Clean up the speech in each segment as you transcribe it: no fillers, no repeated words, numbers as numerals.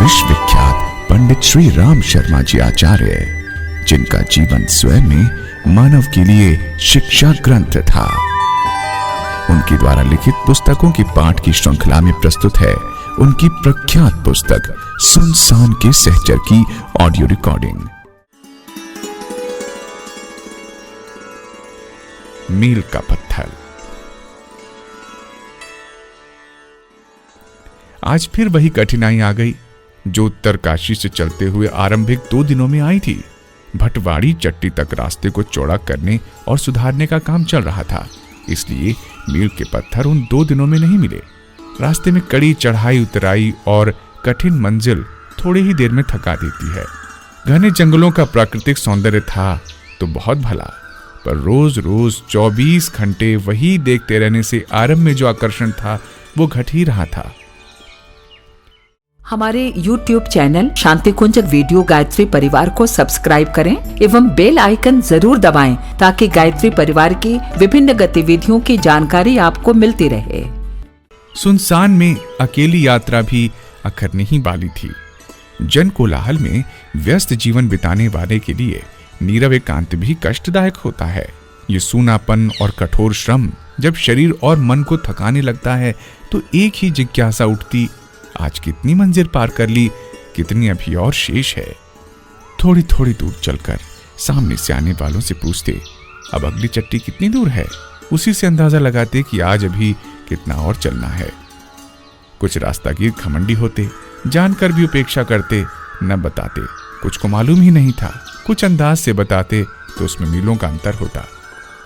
विश्वविख्यात पंडित श्री राम शर्मा जी आचार्य, जिनका जीवन स्वयं में मानव के लिए शिक्षा ग्रंथ था। उनके द्वारा लिखित पुस्तकों की पाठ की श्रृंखला में प्रस्तुत है उनकी प्रख्यात पुस्तक सुनसान के सहचर की ऑडियो रिकॉर्डिंग। मील का पत्थर। आज फिर वही कठिनाई आ गई जो उत्तरकाशी से चलते हुए आरंभिक 2 दिनों में आई थी। भटवाड़ी चट्टी तक रास्ते को चौड़ा करने और सुधारने का काम चल रहा था, इसलिए मील के पत्थर उन 2 दिनों में नहीं मिले। रास्ते में कड़ी चढ़ाई उतराई और कठिन मंजिल थोड़ी ही देर में थका देती है। घने जंगलों का प्राकृतिक सौंदर्य था तो बहुत भला, पर रोज रोज 24 घंटे वही देखते रहने से आरंभ में जो आकर्षण था वो घट ही रहा था। हमारे YouTube चैनल शांति कुंज वीडियो गायत्री परिवार को सब्सक्राइब करें एवं बेल आइकन जरूर दबाएं ताकि गायत्री परिवार की विभिन्न गतिविधियों की जानकारी आपको मिलती रहे। सुनसान में अकेली यात्रा भी अखरने ही वाली थी। जन कोलाहल में व्यस्त जीवन बिताने वाले के लिए नीरव एकांत भी कष्टदायक होता है। ये सूनापन और कठोर श्रम जब शरीर और मन को थकाने लगता है तो एक ही जिज्ञासा उठती, आज कितनी मंजिल पार कर ली, कितनी अभी और शेष है। थोड़ी थोड़ी दूर चलकर सामने से आने वालों से पूछते, अब अगली चट्टी कितनी दूर है। उसी से अंदाजा लगाते कि आज अभी कितना और चलना है। कुछ रास्तागीर घमंडी होते, जानकर भी उपेक्षा करते, न बताते, कुछ को मालूम ही नहीं था। कुछ अंदाज से बताते तो उसमें मीलों का अंतर होता।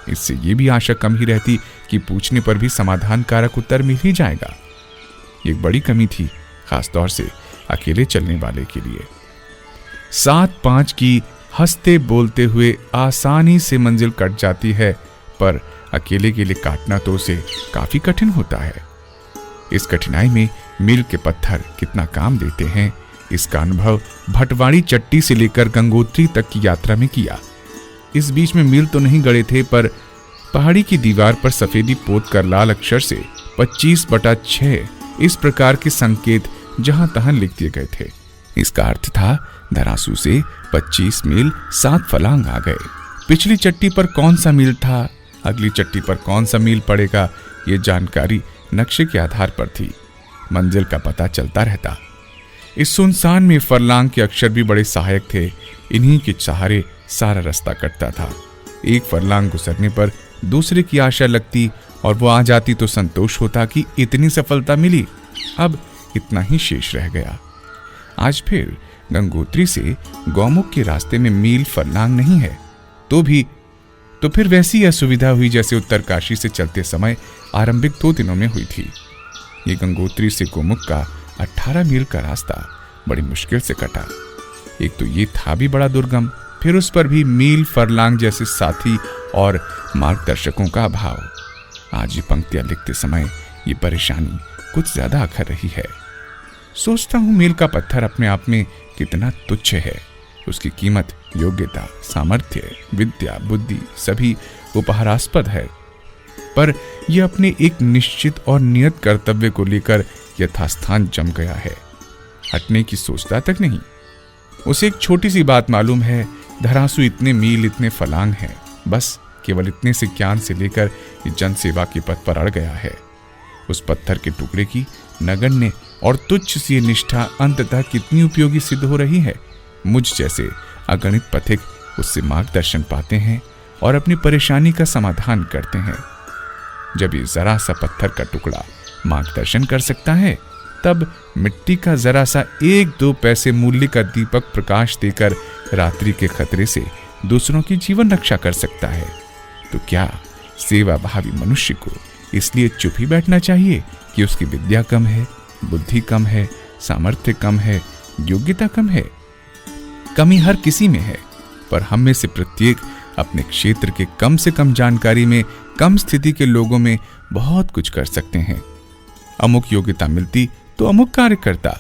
इससे ये भी आशा कम ही रहती कि पूछने पर भी समाधान कारक उत्तर मिल ही जाएगा। एक बड़ी कमी थी, खासतौर से अकेले चलने वाले के लिए। 7-5 की हंसते बोलते हुए आसानी से मंजिल कट जाती है, पर अकेले के लिए काटना तो उसे काफी कठिन होता है। इस कठिनाई में मील के पत्थर कितना काम देते हैं, इसका अनुभव भटवाड़ी चट्टी से लेकर गंगोत्री तक की यात्रा में किया। इस बीच में मील तो नहीं गड़े थे, पर पहाड़ी की दीवार पर सफेदी पोत कर लाल अक्षर से 25/6 इस प्रकार के संकेत जहां तहां लिख दिए गए थे। इसका अर्थ था धरासू से 25 मील 7 फलांग आ गए। पिछली चट्टी पर कौन सा मील था, अगली चट्टी पर कौन सा मील पड़ेगा, ये जानकारी नक्शे के आधार पर थी। मंजिल का पता चलता रहता। इस सुनसान में फरलांग के अक्षर भी बड़े सहायक थे। इन्हीं के सहारे सारा रास्ता कटता था। एक फरलांग गुजरने पर दूसरे की आशा लगती और वो आ जाती तो संतोष होता कि इतनी सफलता मिली, अब इतना ही शेष रह गया। आज फिर गंगोत्री से गौमुख के रास्ते में मील फरलांग नहीं है, तो फिर वैसी असुविधा हुई जैसे उत्तरकाशी से चलते समय आरंभिक 2 दिनों में हुई थी। ये गंगोत्री से गौमुख का 18 मील का रास्ता बड़ी मुश्किल से कटा। एक तो ये था भी बड़ा दुर्गम, फिर उस पर भी मील फरलांग जैसे साथी और मार्गदर्शकों का अभाव। आज ये पंक्तियां लिखते समय ये परेशानी कुछ ज्यादा अखर रही है। सोचता हूं मील का पत्थर अपने आप में कितना तुच्छ है। उसकी कीमत योग्यता, सामर्थ्य, विद्या, बुद्धि सभी उपहारास्पद है, पर यह अपने एक निश्चित और नियत कर्तव्य को लेकर यथास्थान जम गया है। हटने की सोचता तक नहीं। उसे एक छोटी सी बात मालूम है, धरासू इतने मील इतने फलांग हैं, बस केवल इतने से ज्ञान से लेकर ये जनसेवा के पथ पर अड़ गया है। उस पत्थर के टुकड़े की नगण्य और तुच्छ सी निष्ठा अंततः कितनी उपयोगी सिद्ध हो रही है। मुझ जैसे अगणित पथिक उससे मार्गदर्शन पाते हैं और अपनी परेशानी का समाधान करते हैं। जब ये जरा सा पत्थर का टुकड़ा मार्गदर्शन कर सकता है, तब मिट्टी का जरा सा 1-2 पैसे मूल्य का दीपक प्रकाश देकर रात्रि के खतरे से दूसरों की जीवन रक्षा कर सकता है। तो क्या सेवा भावी मनुष्य को इसलिए चुप ही बैठना चाहिए कि उसकी विद्या कम है, बुद्धि कम है, सामर्थ्य कम है, योग्यता कम है? कमी हर किसी में है, पर हम में से प्रत्येक अपने क्षेत्र के कम से कम जानकारी में, कम स्थिति के लोगों में बहुत कुछ कर सकते हैं। अमुक योग्यता मिलती तो अमुक कार्य करता।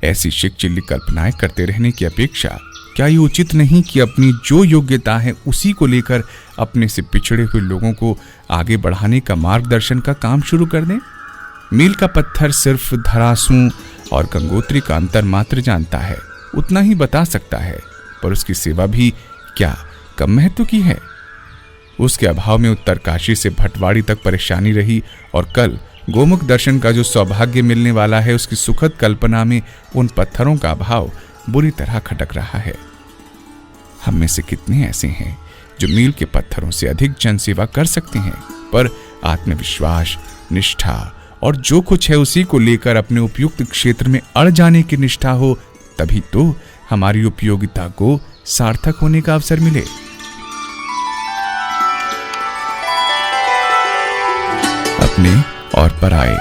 ऐसी शिक्षिली कल्पनाएं करते रहने की अपेक्षा क्या ये उचित नहीं कि अपनी जो योग्यता है उसी को लेकर अपने से पिछड़े हुए लोगों को आगे बढ़ाने का मार्गदर्शन का काम शुरू कर दें? मील का पत्थर सिर्फ धरासू और गंगोत्री का अंतर मात्र जानता है, उतना ही बता सकता है, पर उसकी सेवा भी क्या कम महत्व की है? उसके अभाव में उत्तरकाशी से भटवाड़ी तक परेशानी रही, और कल गोमुख दर्शन का जो सौभाग्य मिलने वाला है, उसकी सुखद कल्पना में उन पत्थरों का अभाव बुरी तरह खटक रहा है। हम में से कितने ऐसे हैं जो मील के पत्थरों से अधिक जनसेवा कर सकते हैं, पर आत्मविश्वास, निष्ठा और जो कुछ है उसी को लेकर अपने उपयुक्त क्षेत्र में अड़ जाने की निष्ठा हो, तभी तो हमारी उपयोगिता को सार्थक होने का अवसर मिले। अपने और पराए।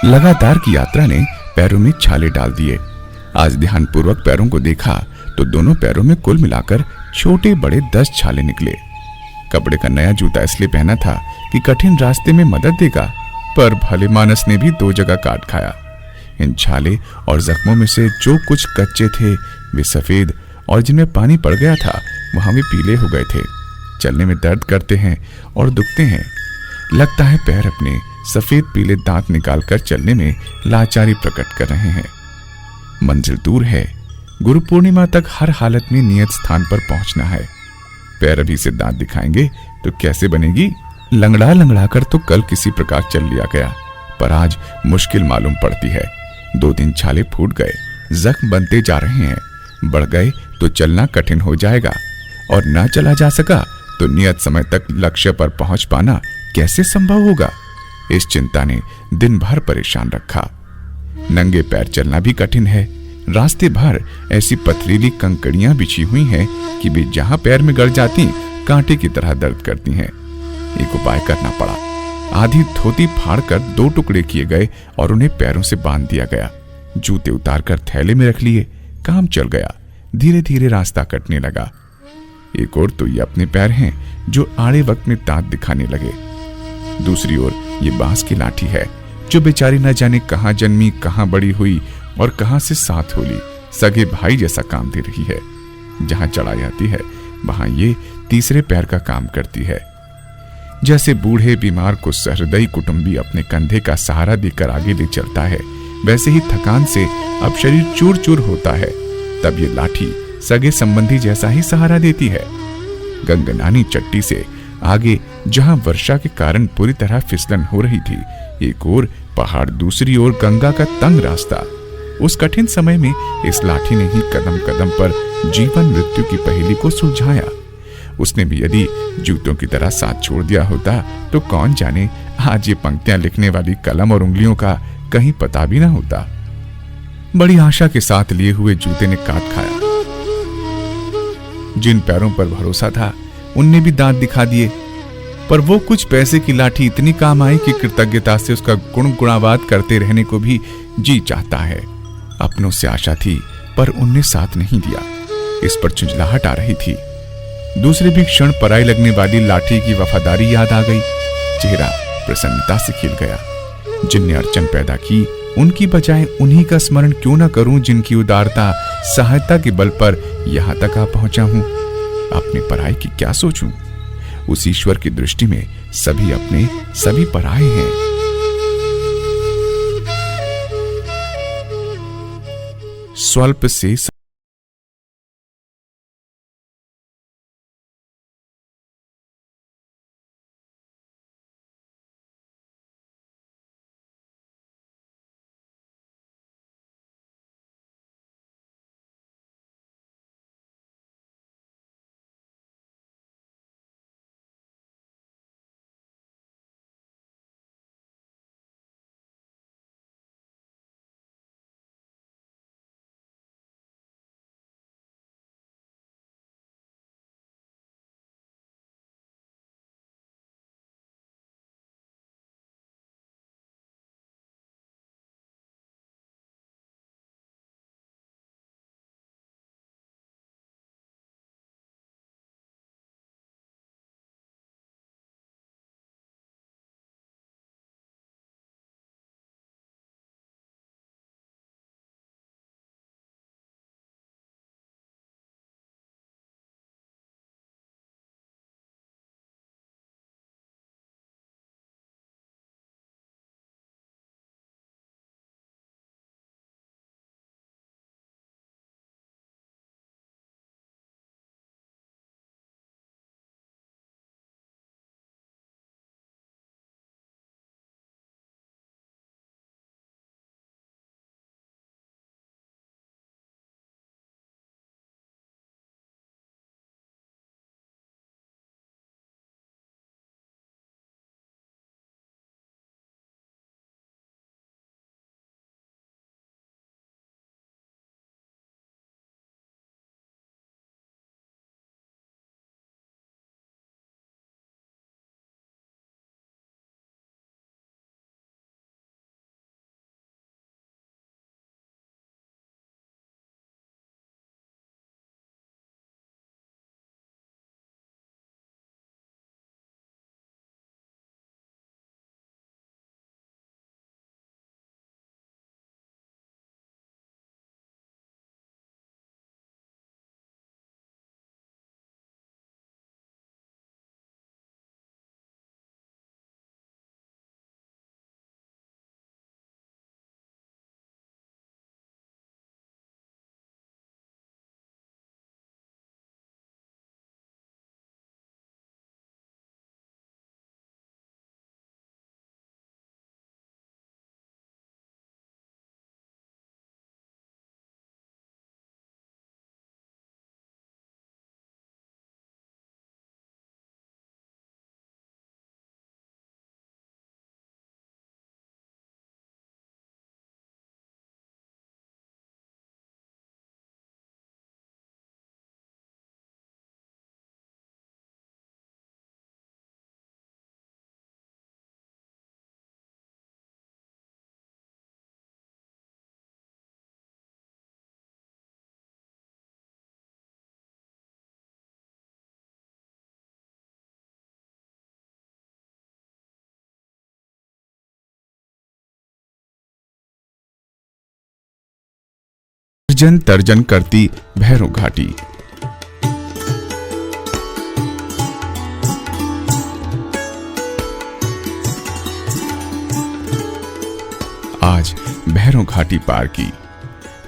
लगातार की यात्रा ने पैरों में छाले डाल दिए। आज ध्यानपूर्वक पैरों को देखा तो दोनों पैरों में कुल मिलाकर छोटे बड़े 10 छाले निकले। कपड़े का नया जूता इसलिए पहना था कि कठिन रास्ते में मदद देगा, पर भले मानस ने भी 2 जगह काट खाया। इन छाले और जख्मों में से जो कुछ कच्चे थे वे सफेद, और जिनमें पानी पड़ गया था वहां वे पीले हो गए थे। चलने में दर्द करते हैं और दुखते हैं। लगता है पैर अपने सफेद पीले दांत निकालकर चलने में लाचारी प्रकट कर रहे हैं। मंजिल दूर है। गुरु पूर्णिमा तक हर हालत में नियत स्थान पर पहुंचना है। पैर अभी से दांत दिखाएंगे तो कैसे बनेगी? लंगड़ा लंगड़ा कर तो कल किसी प्रकार चल लिया गया, पर आज मुश्किल मालूम पड़ती है। 2-3 छाले फूट गए, जख्म बनते जा रहे हैं। बढ़ गए तो चलना कठिन हो जाएगा, और ना चला जा सका तो नियत समय तक लक्ष्य पर पहुंच पाना कैसे संभव होगा? इस चिंता ने दिन भर परेशान रखा। नंगे पैर चलना भी कठिन है। रास्ते भर ऐसी पथरीली कंकड़ियां बिछी हुई हैं कि वे जहां पैर में गड़ जाती कांटे की तरह दर्द करती हैं। एक उपाय करना पड़ा। आधी धोती फाड़कर 2 टुकड़े किए गए और उन्हें पैरों से बांध दिया गया। जूते उतारकर थैले में रख लिए। काम चल गया। धीरे धीरे रास्ता कटने लगा। एक ओर तो ये अपने पैर हैं जो आड़े वक्त में दांत दिखाने लगे, दूसरी ओर ये बांस की लाठी है जो बेचारी न जाने कहां जन्मी, कहां बड़ी हुई और कहां से साथ होली सगे भाई जैसा काम दे रही है। जहां चढ़ाई आती है वहां ये तीसरे पैर का काम करती है। जैसे बूढ़े बीमार को सहृदयी कुटुंबी अपने कंधे का सहारा देकर आगे ले चलता है, वैसे ही थकान से अब शरीर चूर चूर होता है। तब ये लाठी सगे संबंधी जैसा ही सहारा देती है। गंगनानी चट्टी से आगे जहां वर्षा के कारण पूरी तरह फिसलन हो रही थी, एक ओर पहाड़, दूसरी ओर गंगा का तंग रास्ता। उस कठिन समय में इस लाठी ने ही कदम कदम पर जीवन मृत्यु की पहेली को सुलझाया। उसने भी यदि जूतों की तरह साथ छोड़ दिया होता तो कौन जाने आज ये पंक्तियां लिखने वाली कलम और उंगलियों का कहीं पता भी ना होता। बड़ी आशा के साथ लिए हुए जूते ने काट खाया। जिन पैरों पर भरोसा था उनने भी दांत दिखा दिए, पर वो कुछ पैसे की लाठी इतनी काम आई कि कृतज्ञता से उसका गुणगुणावाद करते रहने को भी जी चाहता है। अपनों से आशा थी पर उनने साथ नहीं दिया। इस पर झुंझलाहट आ रही थी। दूसरे भी क्षण पराई लगने वाली लाठी की वफादारी याद आ गई। चेहरा प्रसन्नता से खिल गया। जिनने अड़चन पैदा की उनकी बजाय उन्हीं का स्मरण क्यों न करूं जिनकी उदारता, सहायता के बल पर यहां तक आ पहुंचा हूं। अपने पराये की क्या सोचूं? उस ईश्वर की दृष्टि में सभी अपने, सभी पराये हैं। स्वल्प से गर्जन तर्जन करती भैरव घाटी। आज भैरव घाटी पार की।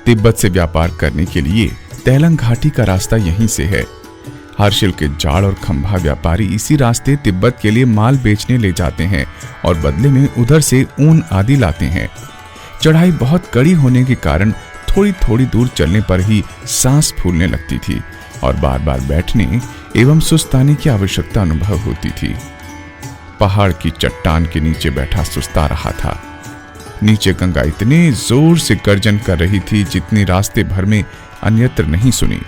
तिब्बत से व्यापार करने के लिए तैलंग घाटी का रास्ता यहीं से है। हर्षिल के जाड़ और खंभा व्यापारी इसी रास्ते तिब्बत के लिए माल बेचने ले जाते हैं और बदले में उधर से ऊन आदि लाते हैं। चढ़ाई बहुत कड़ी होने के कारण थोड़ी थोड़ी दूर चलने पर ही सांस फूलने लगती थी और बार बार बैठने एवं सुस्ताने की आवश्यकता अनुभव होती थी। पहाड़ की चट्टान के नीचे बैठा सुस्ता रहा था। नीचे गंगा इतने जोर से गर्जन कर रही थी जितनी रास्ते भर में अन्यत्र नहीं सुनी।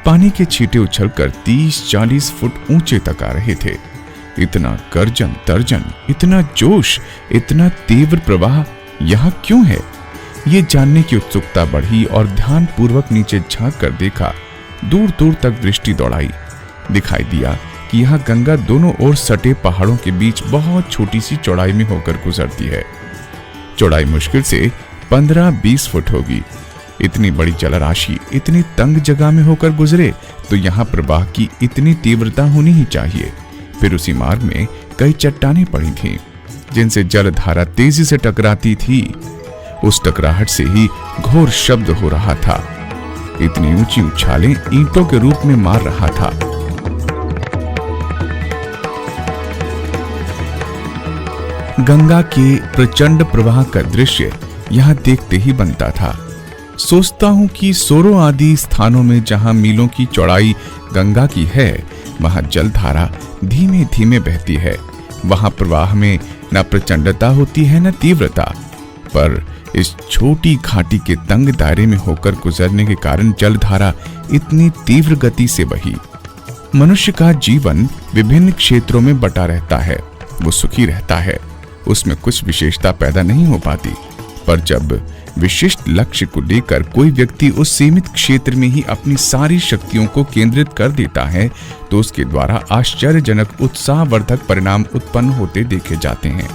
पानी के छींटे उछलकर 30-40 फुट ऊंचे तक आ रहे थे। इतना गर्जन तर्जन, इतना जोश, इतना तीव्र प्रवाह यहाँ क्यों है, ये जानने की उत्सुकता बढ़ी और ध्यान पूर्वक नीचे झांक कर देखा। दूर दूर तक दृष्टि दौड़ाई। दिखाई दिया कि यहाँ गंगा दोनों ओर सटे पहाड़ों के बीच बहुत छोटी सी चौड़ाई में होकर गुजरती है। चौड़ाई मुश्किल से 15-20 फुट होगी। इतनी बड़ी जलराशि इतनी तंग जगह में होकर गुजरे तो यहाँ प्रवाह की इतनी तीव्रता होनी ही चाहिए। फिर उसी मार्ग में कई चट्टानें पड़ी थीं, जिनसे जलधारा तेजी से टकराती थी। उस टकराहट से ही घोर शब्द हो रहा था। इतनी ऊंची उछालें ईंटों के रूप में मार रहा था। गंगा के प्रचंड प्रवाह का दृश्य यहाँ देखते ही बनता था। सोचता हूं कि सोरो आदि स्थानों में जहां मीलों की चौड़ाई गंगा की है, वहां जलधारा धीमे धीमे बहती है। वहां प्रवाह में न प्रचंडता होती है न तीव्रता, पर इस छोटी घाटी के तंग दायरे में होकर गुजरने के कारण जलधारा इतनी तीव्र गति से बही। मनुष्य का जीवन विभिन्न क्षेत्रों में बटा रहता है। वो सुखी रहता है, उसमें कुछ विशेषता पैदा नहीं हो पाती, पर जब विशिष्ट लक्ष्य को लेकर कोई व्यक्ति उस सीमित क्षेत्र में ही अपनी सारी शक्तियों को केंद्रित कर देता है तो उसके द्वारा आश्चर्यजनक उत्साहवर्धक परिणाम उत्पन्न होते देखे जाते हैं।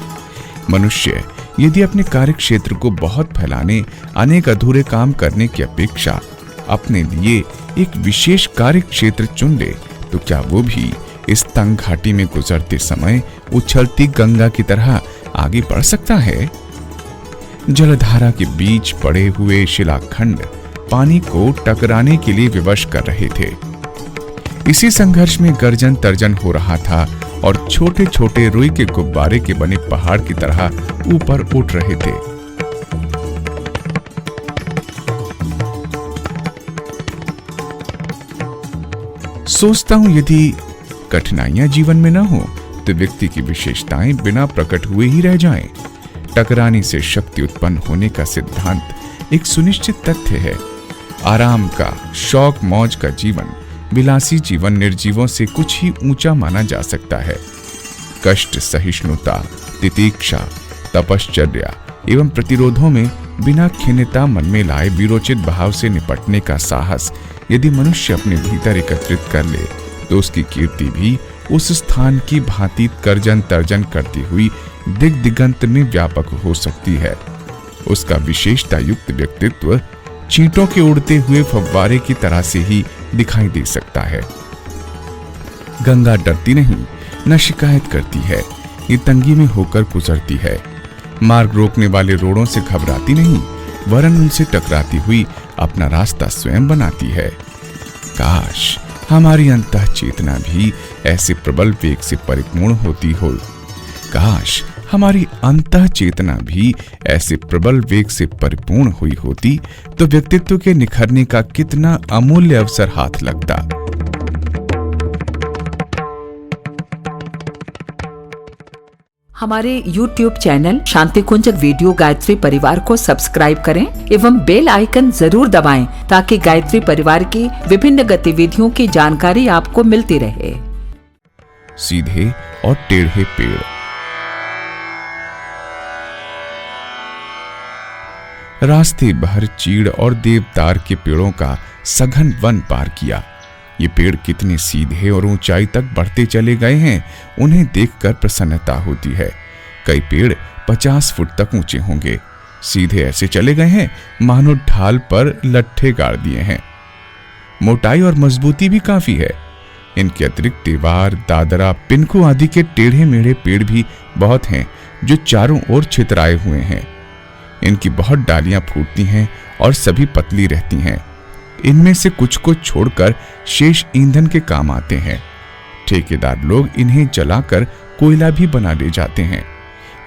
मनुष्य यदि अपने कार्य क्षेत्र को बहुत फैलाने, अनेक अधूरे काम करने की अपेक्षा अपने लिए एक विशेष कार्य क्षेत्र चुन ले तो क्या वो भी इस तंग घाटी में गुजरते समय उछलती गंगा की तरह आगे बढ़ सकता है? जलधारा के बीच पड़े हुए शिलाखंड पानी को टकराने के लिए विवश कर रहे थे। इसी संघर्ष में गर्जन तर्जन हो रहा था और छोटे छोटे रुई के गुब्बारे के बने पहाड़ की तरह ऊपर उठ रहे थे। सोचता हूं यदि कठिनाइयां जीवन में न हो तो व्यक्ति की विशेषताएं बिना प्रकट हुए ही रह जाएं। टकराने से शक्ति उत्पन्न होने का सिद्धांत एक सुनिश्चित तथ्य है। आराम का, शौक मौज का जीवन, विलासी जीवन निर्जीवों से कुछ ही ऊंचा माना जा सकता है। कष्ट सहिष्णुता, तितीक्षा, तपश्चर्या एवं प्रतिरोधों में बिना खिन्नता मन में लाए वीरोचित भाव से निपटने का साहस यदि मनुष्य अपने भीतर एकत्रित कर ले तो उसकी कीर्ति भी उस स्थान की भांति गर्जन तर्जन करती हुई दिग दिगंत में व्यापक हो सकती है। उसका विशेषता युक्त व्यक्तित्व चींटों के उड़ते हुए फव्वारे की तरह से ही दिखाई दे सकता है। गंगा डरती नहीं, न शिकायत करती है। ये तंगी में होकर गुजरती है। मार्ग रोकने वाले रोड़ों से घबराती नहीं, वरन उनसे टकराती हुई अपना रास्ता स्वयं बनाती है। काश हमारी अंतः चेतना भी ऐसे प्रबल वेग से परिपूर्ण होती हो। काश हमारी अंतः चेतना भी ऐसे प्रबल वेग से परिपूर्ण हुई होती तो व्यक्तित्व के निखरने का कितना अमूल्य अवसर हाथ लगता। हमारे YouTube चैनल शांति कुंज वीडियो गायत्री परिवार को सब्सक्राइब करें एवं बेल आइकन जरूर दबाएं ताकि गायत्री परिवार की विभिन्न गतिविधियों की जानकारी आपको मिलती रहे। सीधे और टेढ़े पेड़। रास्ते भर चीड़ और देवदार के पेड़ों का सघन वन पार किया। ये पेड़ कितने सीधे और ऊंचाई तक बढ़ते चले गए हैं, उन्हें देखकर प्रसन्नता होती है। कई पेड़ 50 फुट तक ऊंचे होंगे, सीधे ऐसे चले गए हैं मानो ढाल पर लट्ठे गाड़ दिए हैं। मोटाई और मजबूती भी काफी है। इनके अतिरिक्त दीवार, दादरा, पिनखू आदि के टेढ़े मेढ़े पेड़ भी बहुत हैं जो चारों ओर छितराए हुए हैं। इनकी बहुत डालियां फूटती हैं और सभी पतली रहती हैं। इनमें से कुछ को छोड़कर शेष ईंधन के काम आते हैं। ठेकेदार लोग इन्हें जलाकर कोयला भी बना ले जाते हैं।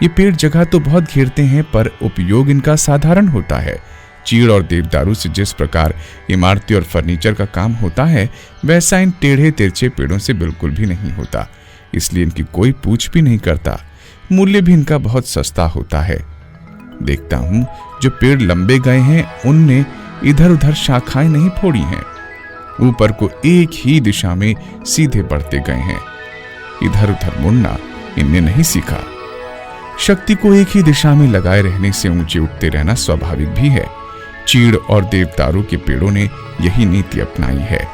ये पेड़ जगह तो बहुत घेरते हैं पर उपयोग इनका साधारण होता है। चीड़ और देवदारू से जिस प्रकार इमारती और फर्नीचर का काम होता है वैसा इन टेढ़े तिरछे पेड़ों से बिल्कुल भी नहीं होता, इसलिए इनकी कोई पूछ भी नहीं करता। मूल्य भी इनका बहुत सस्ता होता है। देखता हूं जो पेड़ लंबे गए हैं उनने इधर उधर शाखाएं नहीं फोड़ी हैं, ऊपर को एक ही दिशा में सीधे बढ़ते गए हैं। इधर उधर मुड़ना इनने नहीं सीखा। शक्ति को एक ही दिशा में लगाए रहने से ऊंचे उठते रहना स्वाभाविक भी है। चीड़ और देवदारू के पेड़ों ने यही नीति अपनाई है।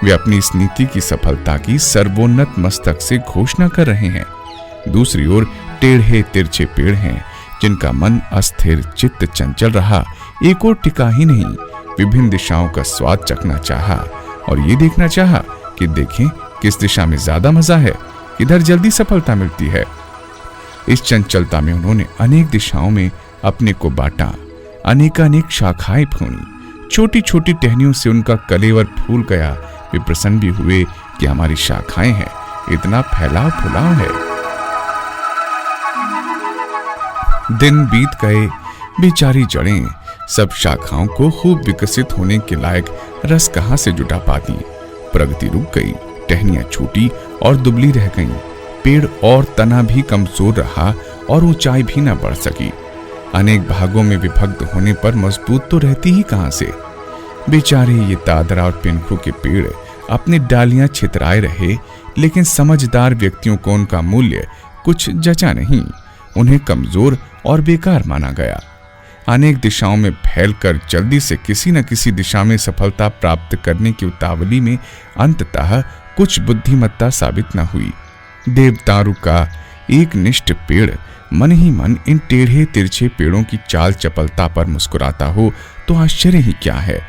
वे अपनी इस नीति की सफलता की सर्वोन्नत मस्तक से घोषणा कर रहे हैं। दूसरी ओर टेढ़े तिरछे पेड़ हैं जिनका मन अस्थिर, चित्त चंचल रहा, एक और टिका ही नहीं। विभिन्न दिशाओं का स्वाद चखना चाहा और ये देखना चाहा कि देखें किस दिशा में ज्यादा मजा है, किधर जल्दी सफलता मिलती है। इस चंचलता में उन्होंने अनेक दिशाओं में अपने को बांटा, अनेकानेक शाखाएं फूली। छोटी छोटी टहनियों से उनका कलेवर फूल गया। वे प्रसन्न भी हुए कि हमारी शाखाएं हैं, इतना फैलाव फुलाव है। दिन बीत गए, बेचारी जड़ें सब शाखाओं को खूब विकसित होने के लायक रस कहां से जुटा पाती। प्रगति रुक गई, टहनियां छूटी और दुबली रह गईं। पेड़ और तना भी कमजोर रहा और ऊंचाई भी न बढ़ सकी। अनेक भागों में विभक्त होने पर मजबूत तो रहती ही कहां से। बेचारे ये दादरा और पिनखू के पेड़ अपनी डालियां छितराए रहे, लेकिन समझदार व्यक्तियों को उनका मूल्य कुछ जचा नहीं। उन्हें कमजोर और बेकार माना गया। अनेक दिशाओं में फैलकर जल्दी से किसी न किसी दिशा में सफलता प्राप्त करने की उतावली में अंततः कुछ बुद्धिमत्ता साबित न हुई। देवदारू का एक निष्ठ पेड़ मन ही मन इन टेढ़े तिरछे पेड़ों की चाल चपलता पर मुस्कुराता हो तो आश्चर्य ही क्या है।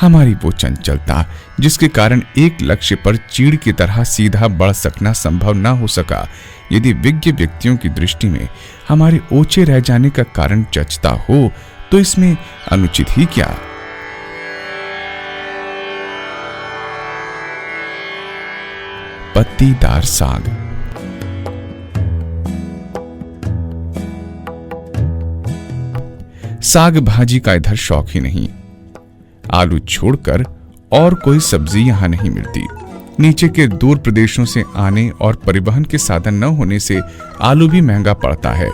हमारी वो चंचलता जिसके कारण एक लक्ष्य पर चीड़ की तरह सीधा बढ़ सकना संभव न हो सका, यदि विज्ञ व्यक्तियों की दृष्टि में हमारे ओछे रह जाने का कारण जचता हो तो इसमें अनुचित ही क्या। पत्तीदार साग। साग भाजी का इधर शौक ही नहीं। आलू छोड़कर और कोई सब्जी यहां नहीं मिलती। नीचे के दूर प्रदेशों से आने और परिवहन के साधन न होने से आलू भी महंगा पड़ता है।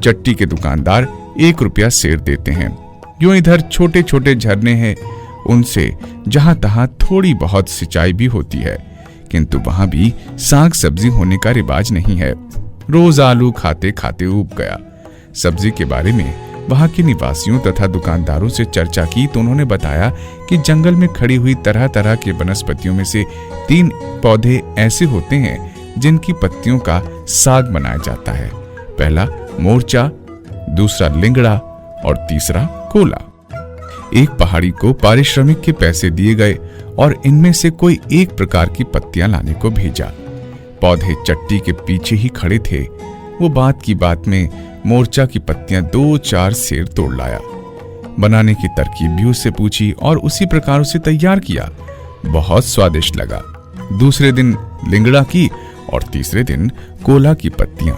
चट्टी के दुकानदार 1 रुपया सेर देते हैं। यूं इधर छोटे छोटे झरने हैं, उनसे जहां तहां थोड़ी बहुत सिंचाई भी होती है, किंतु वहां भी साग सब्जी होने का रिवाज नहीं है। रोज आलू खाते खाते ऊब गया। सब्जी के बारे में वहां के निवासियों तथा दुकानदारों से चर्चा की तो उन्होंने बताया कि जंगल में खड़ी हुई तरह तरह के वनस्पतियों में से 3 पौधे ऐसे होते हैं जिनकी पत्तियों का साग बनाया जाता है। पहला मोर्चा, दूसरा लिंगड़ा और तीसरा कोला। एक पहाड़ी को पारिश्रमिक के पैसे दिए गए और इनमें से कोई एक प्रकार की पत्तियां लाने को भेजा। पौधे चट्टी के पीछे ही खड़े थे। वो बात की बात में मोर्चा की पत्तियां 2-4 सेर तोड़ लाया। बनाने की तरकीब भी उससे पूछी और उसी प्रकार उसे तैयार किया। बहुत स्वादिष्ट लगा। दूसरे दिन लिंगड़ा की और तीसरे दिन कोला की पत्तियां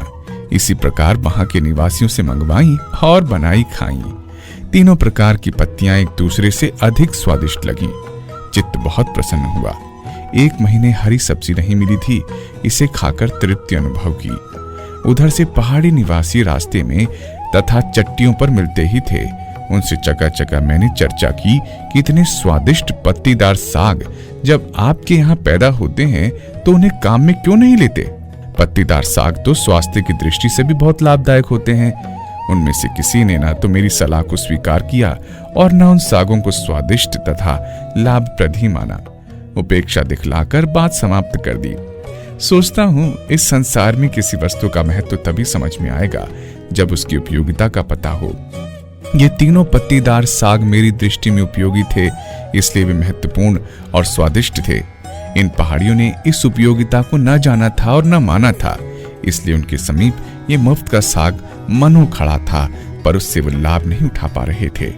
इसी प्रकार वहां के निवासियों से मंगवाई और बनाई खाई। तीनों प्रकार की पत्तियां एक दूसरे से अधिक स्वादिष्ट लगीं। चित्त बहुत प्रसन्न हुआ। 1 महीने हरी सब्जी नहीं मिली थी, इसे खाकर तृप्ति अनुभव की। उधर से पहाड़ी निवासी रास्ते में तथा चट्टियों पर मिलते ही थे। उनसे चका मैंने चर्चा की कि इतने स्वादिष्ट पत्तीदार साग जब आपके यहाँ पैदा होते हैं तो उन्हें काम में क्यों नहीं लेते। पत्तीदार साग तो स्वास्थ्य की दृष्टि से भी बहुत लाभदायक होते हैं। उनमें से किसी ने ना तो मेरी सलाह को स्वीकार किया और न उन सागों को स्वादिष्ट तथा लाभप्रद ही माना। उपेक्षा दिखलाकर बात समाप्त कर दी। सोचता हूं इस संसार में किसी वस्तु का महत्व तभी समझ में आएगा जब उसकी उपयोगिता का पता हो। ये तीनों पत्तीदार साग मेरी दृष्टि में उपयोगी थे, इसलिए वे महत्वपूर्ण और स्वादिष्ट थे। इन पहाड़ियों ने इस उपयोगिता को न जाना था और न माना था, इसलिए उनके समीप ये मुफ्त का साग मनो खड़ा था, पर उससे वो लाभ नहीं उठा पा रहे थे।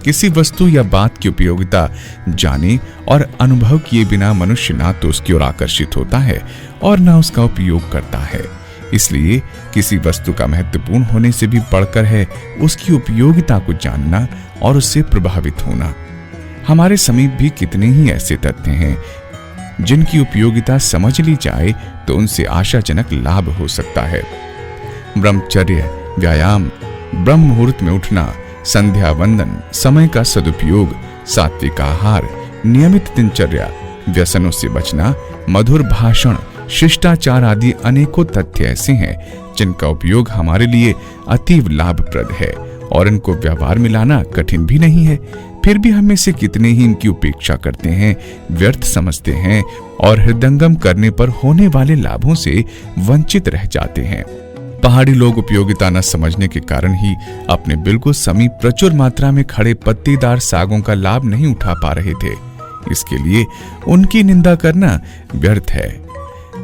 किसी वस्तु या बात की उपयोगिता जाने और अनुभव किए बिना मनुष्य ना तो उसकी ओर आकर्षित होता है और ना उसका उपयोग करता है। इसलिए किसी वस्तु का महत्वपूर्ण होने से भी बढ़कर है उसकी उपयोगिता को जानना और उससे प्रभावित होना। हमारे समीप भी कितने ही ऐसे तथ्य हैं जिनकी उपयोगिता समझ ली जाए तो उनसे आशाजनक लाभ हो सकता है। ब्रह्मचर्य, व्यायाम, ब्रह्म मुहूर्त में उठना, संध्या वंदन, समय का सदुपयोग, सात्विक आहार, नियमित दिनचर्या, व्यसनों से बचना, मधुर भाषण, शिष्टाचार आदि अनेकों तथ्य ऐसे हैं जिनका उपयोग हमारे लिए अतीव लाभप्रद है और इनको व्यवहार में लाना कठिन भी नहीं है। फिर भी हमें से कितने ही इनकी उपेक्षा करते हैं, व्यर्थ समझते हैं और हृदयंगम करने पर होने वाले लाभों से वंचित रह जाते हैं। पहाड़ी लोग उपयोगिता न समझने के कारण ही अपने बिल्कुल समीप प्रचुर मात्रा में खड़े पत्तीदार सागों का लाभ नहीं उठा पा रहे थे। इसके लिए उनकी निंदा करना व्यर्थ है।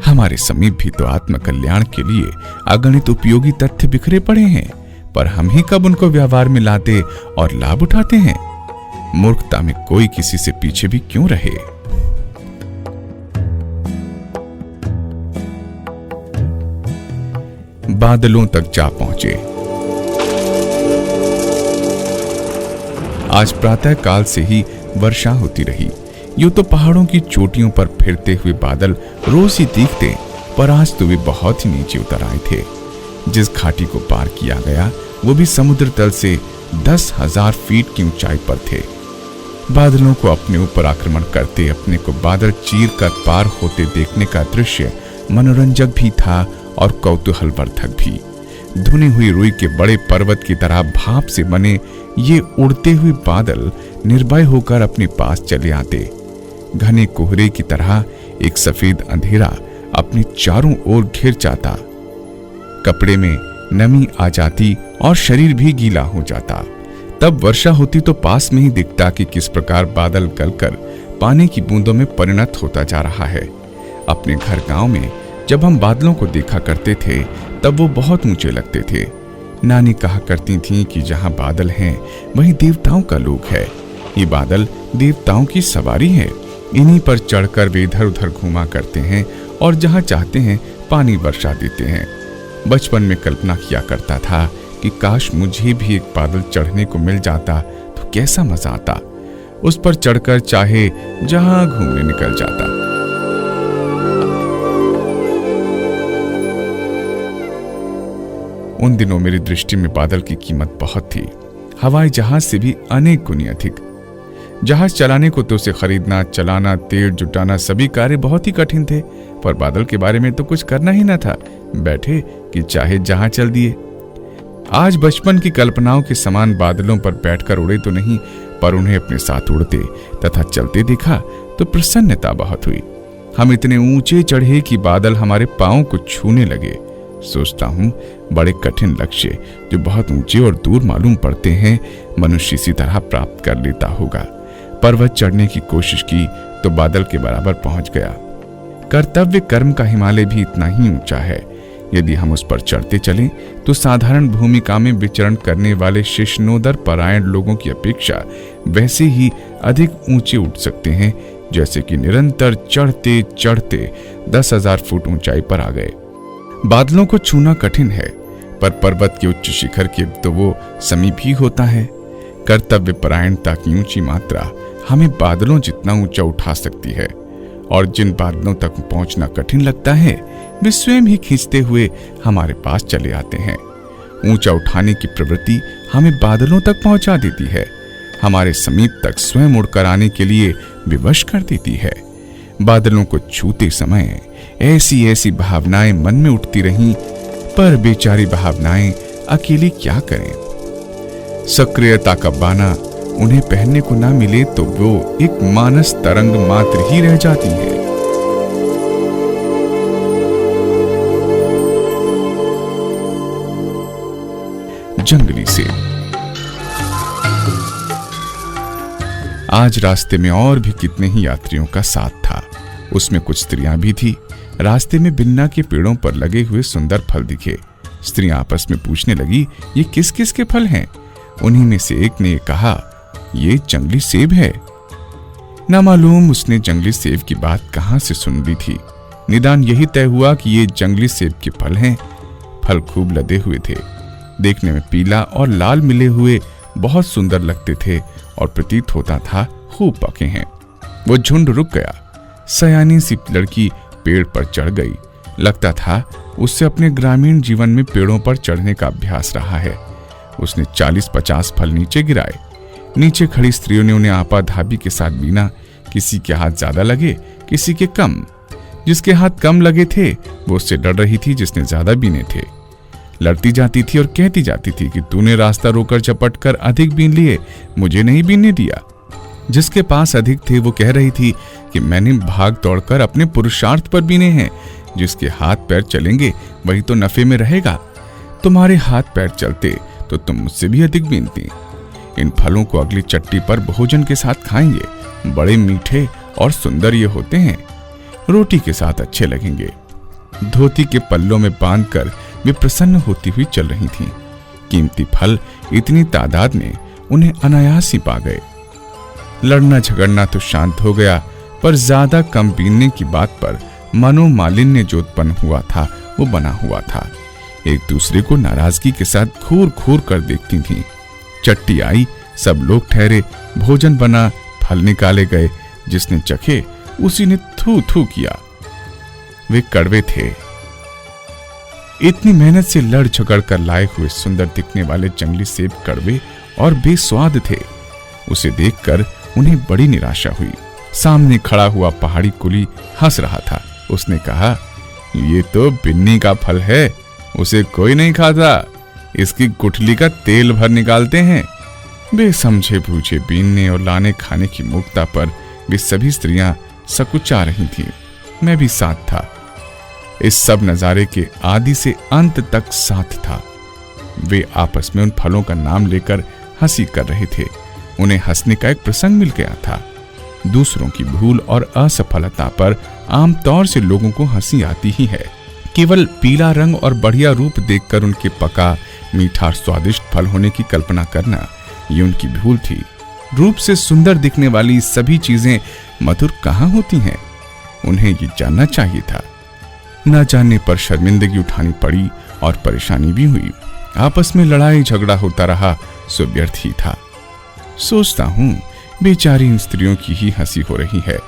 हमारे समीप भी तो आत्मकल्याण के लिए अगणित उपयोगी तथ्य बिखरे पड़े हैं, पर हम ही कब उनको व्यवहार में लाते और लाभ उठाते हैं। मूर्खता में कोई किसी से पीछे भी क्यों रहे। बादलों तक जा पहुंचे। आज प्रातः काल से ही वर्षा होती रही। यूं तो पहाड़ों की चोटियों पर फिरते हुए बादल रोज ही दिखते, पर आज तो वे बहुत ही नीचे उतर आए थे। जिस घाटी को पार किया गया वो भी समुद्र तल से 10,000 फीट की ऊंचाई पर थे। बादलों को अपने ऊपर आक्रमण करते अपने को बादल चीर कर पार होते देखने का दृश्य मनोरंजक भी था और कौतूहलवर्धक भी। धुनी हुई रुई के बड़े पर्वत की तरह भाप से बने ये उड़ते हुए बादल निर्भय होकर अपने पास चले आते। घने कोहरे की तरह एक सफेद अंधेरा अपने चारों ओर घिर जाता। कपड़े में नमी आ जाती और शरीर भी गीला हो जाता। तब वर्षा होती तो पास में ही दिखता कि किस प्रकार बादल गलकर पानी की बूंदों में परिणत होता जा रहा है। अपने घर गांव में जब हम बादलों को देखा करते थे तब वो बहुत ऊंचे लगते थे। नानी कहा करती थीं कि जहां बादल हैं वहीं देवताओं का लोक है। ये बादल देवताओं की सवारी है। इन्हीं पर चढ़कर वे इधर उधर घूमा करते हैं और जहां चाहते हैं पानी वर्षा देते हैं। बचपन में कल्पना किया करता था कि काश मुझे भी एक बादल चढ़ने को मिल जाता तो कैसा मजा आता। उस पर चढ़कर चाहे जहां घूमने निकल जाता। उन दिनों मेरी दृष्टि में बादल की कीमत बहुत थी, हवाई जहाज से भी अनेक गुनी अधिक। जहाज चलाने को तो उसे खरीदना, चलाना, तेल जुटाना सभी कार्य बहुत ही कठिन थे, पर बादल के बारे में तो कुछ करना ही ना था। बैठे कि चाहे जहां चल दिए। आज बचपन की कल्पनाओं के समान बादलों पर बैठकर उड़े तो नहीं, पर उन्हें अपने साथ उड़ते तथा चलते देखा तो प्रसन्नता बहुत हुई। हम इतने ऊंचे चढ़े कि बादल हमारे पांवों को छूने लगे। सोचता हूं बड़े कठिन लक्ष्य जो बहुत ऊंचे और दूर मालूम पड़ते हैं मनुष्य इसी तरह प्राप्त कर लेता होगा। पर्वत चढ़ने की कोशिश की तो बादल के बराबर पहुंच गया। कर्तव्य कर्म का हिमालय भी इतना ही ऊंचा है। यदि हम उस पर चढ़ते चलें तो साधारण भूमिका में विचरण करने वाले शिष्णोदर परायण लोगों की अपेक्षा वैसे ही अधिक ऊंचे उठ सकते हैं जैसे कि निरंतर चढ़ते चढ़ते 10,000 फुट ऊंचाई पर आ गए। बादलों को छूना कठिन है, पर पर्वत के उच्च शिखर के तो वो समीप ही होता है। कर्तव्य परायणता की ऊंची मात्रा हमें बादलों जितना ऊंचा उठा सकती है, और जिन बादलों तक पहुंचना कठिन लगता है वे स्वयं ही खींचते हुए हमारे पास चले आते हैं। ऊंचा उठाने की प्रवृत्ति हमें बादलों तक पहुंचा देती है, हमारे समीप तक स्वयं उड़कर आने के लिए विवश कर देती है। बादलों को छूते समय ऐसी ऐसी भावनाएं मन में उठती रहीं, पर बेचारी भावनाएं अकेली क्या करें। सक्रियता का बाना उन्हें पहनने को ना मिले तो वो एक मानस तरंग मात्र ही रह जाती है। जंगली सेब। आज रास्ते में और भी कितने ही यात्रियों का साथ था। उसमें कुछ स्त्रियां भी थी। रास्ते में बिन्ना के पेड़ों पर लगे हुए सुंदर फल दिखे। स्त्रियां आपस में पूछने लगी, ये किस किस के फल हैं? उन्हीं में से एक ने कहा, ये जंगली सेब है। ना मालूम उसने जंगली सेब की बात कहां से सुन ली थी। निदान यही तय हुआ कि ये जंगली सेब के फल हैं। फल खूब लदे हुए थे, देखने में पीला और लाल मिले हुए बहुत सुंदर लगते थे और प्रतीत होता था खूब पके हैं। वो झुंड रुक गया। सयानी सी लड़की पेड़ पर चढ़ गई। लगता था उससे अपने ग्रामीण जीवन में पेड़ों पर चढ़ने का अभ्यास रहा है। उसने 40-50 फल नीचे गिराए। नीचे खड़ी स्त्रियों ने उन्हें आपाधापी के साथ बीना। किसी के हाथ ज्यादा लगे, किसी के कम। जिसके हाथ कम लगे थे वो उससे डर रही थी जिसने ज्यादा बीने थे। लड़ती जाती थी और कहती जाती थी कि तूने रास्ता रोकर झपट कर अधिक बीन लिए, मुझे नहीं बीनने दिया। जिसके पास अधिक थे वो कह रही थी कि मैंने भाग दौड़कर अपने पुरुषार्थ पर बीने हैं। जिसके हाथ पैर चलेंगे वही तो नफे में रहेगा। तुम्हारे हाथ पैर चलते तो तुम मुझसे भी अधिक बीनती। इन फलों को अगली चट्टी पर भोजन के साथ खाएंगे। बड़े मीठे और सुंदर ये होते हैं, रोटी के साथ अच्छे लगेंगे। धोती के पल्लों में बांधकर वे प्रसन्न होती हुई चल रही थीं। कीमती फल इतनी तादाद में उन्हें अनायास ही पा गए। लड़ना झगड़ना तो शांत हो गया, पर ज्यादा कम बीनने की बात पर मनोमालिन्य जो उत्पन्न हुआ था वो बना हुआ था। एक दूसरे को नाराजगी के साथ घूर घूर कर देखती थीं। चट्टी आई, सब लोग ठहरे, भोजन बना, फल निकाले गए। जिसने चखे उसी ने थू थू किया। वे कड़वे थे। इतनी मेहनत से लड़ झगड़ कर लाए हुए सुंदर दिखने वाले जंगली सेब कड़वे और बेस्वाद थे। उसे देखकर उन्हें बड़ी निराशा हुई। सामने खड़ा हुआ पहाड़ी कुली हंस रहा था। उसने कहा, ये तो बिन्नी का फल है, उसे कोई नहीं खाता। इसकी गुठली का तेल भर निकालते हैं। बेसमझे बूझे बीनने और लाने खाने की मूर्खता पर वे सभी स्त्रियां सकुचा रही थीं। मैं भी साथ था। इस सब नजारे के आदि से अंत तक साथ था। वे आपस में उन फलों का नाम लेकर हंसी कर रहे थे। उन्हें हंसने का एक प्रसंग मिल गया था। दूसरों की भूल और असफलता पर आमतौर से लोगों को हंसी आती ही है। केवल पीला रंग और बढ़िया रूप देखकर उनके पका, मीठा और स्वादिष्ट फल होने की कल्पना करना ये उनकी भूल थी। रूप से सुंदर दिखने वाली सभी चीजें मधुर कहाँ होती हैं, उन्हें ये जानना चाहिए था। न जानने पर शर्मिंदगी उठानी पड़ी और परेशानी भी हुई। आपस में लड़ाई झगड़ा होता रहा, सो व्यर्थ ही था। सोचता हूं बेचारी इन स्त्रियों की ही हंसी हो रही है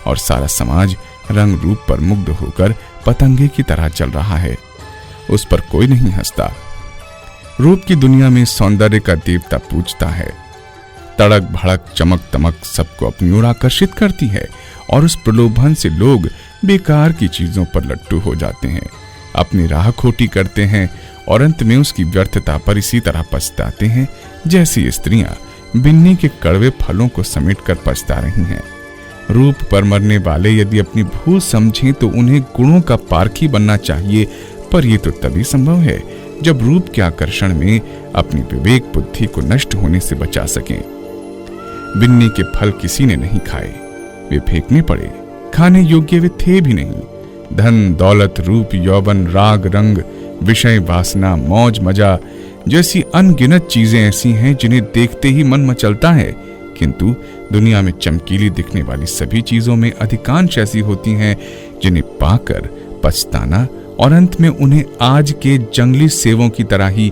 और सारा समाज रंग रूप पर मुग्ध होकर पतंगे की तरह चल रहा है। उस पर कोई नहीं हंसता। रूप की दुनिया में सौंदर्य का देवता पूजता है। तड़क भड़क चमक तमक सबको अपनी ओर आकर्षित करती है और उस प्रलोभन से लोग बेकार की चीजों पर लट्टू हो जाते हैं, अपनी राह खोटी करते हैं और अंत में उसकी व्यर्थता पर इसी तरह पछताते हैं जैसी ये स्त्रियां बिन्नी के कड़वे फलों को समेटकर पछता रही हैं। रूप पर मरने वाले यदि अपनी भूल समझें तो उन्हें गुणों का पारखी बनना चाहिए, पर यह तो तभी संभव है जब रूप के आकर्षण में अपनी विवेक बुद्धि को नष्ट होने से बचा सकें। बिन्नी के फल किसी ने नहीं खाए, वे फेंकने पड़े। खाने योग्य वे थे भी नहीं। धन दौलत रूप यौवन राग रंग विषय वासना मौज मजा जैसी अनगिनत चीजें ऐसी हैं जिन्हें देखते ही मन मचलता है, किंतु दुनिया में चमकीली दिखने वाली सभी चीजों में अधिकांश ऐसी होती हैं जिन्हें पाकर पछताना और अंत में उन्हें आज के जंगली सेवों की तरह ही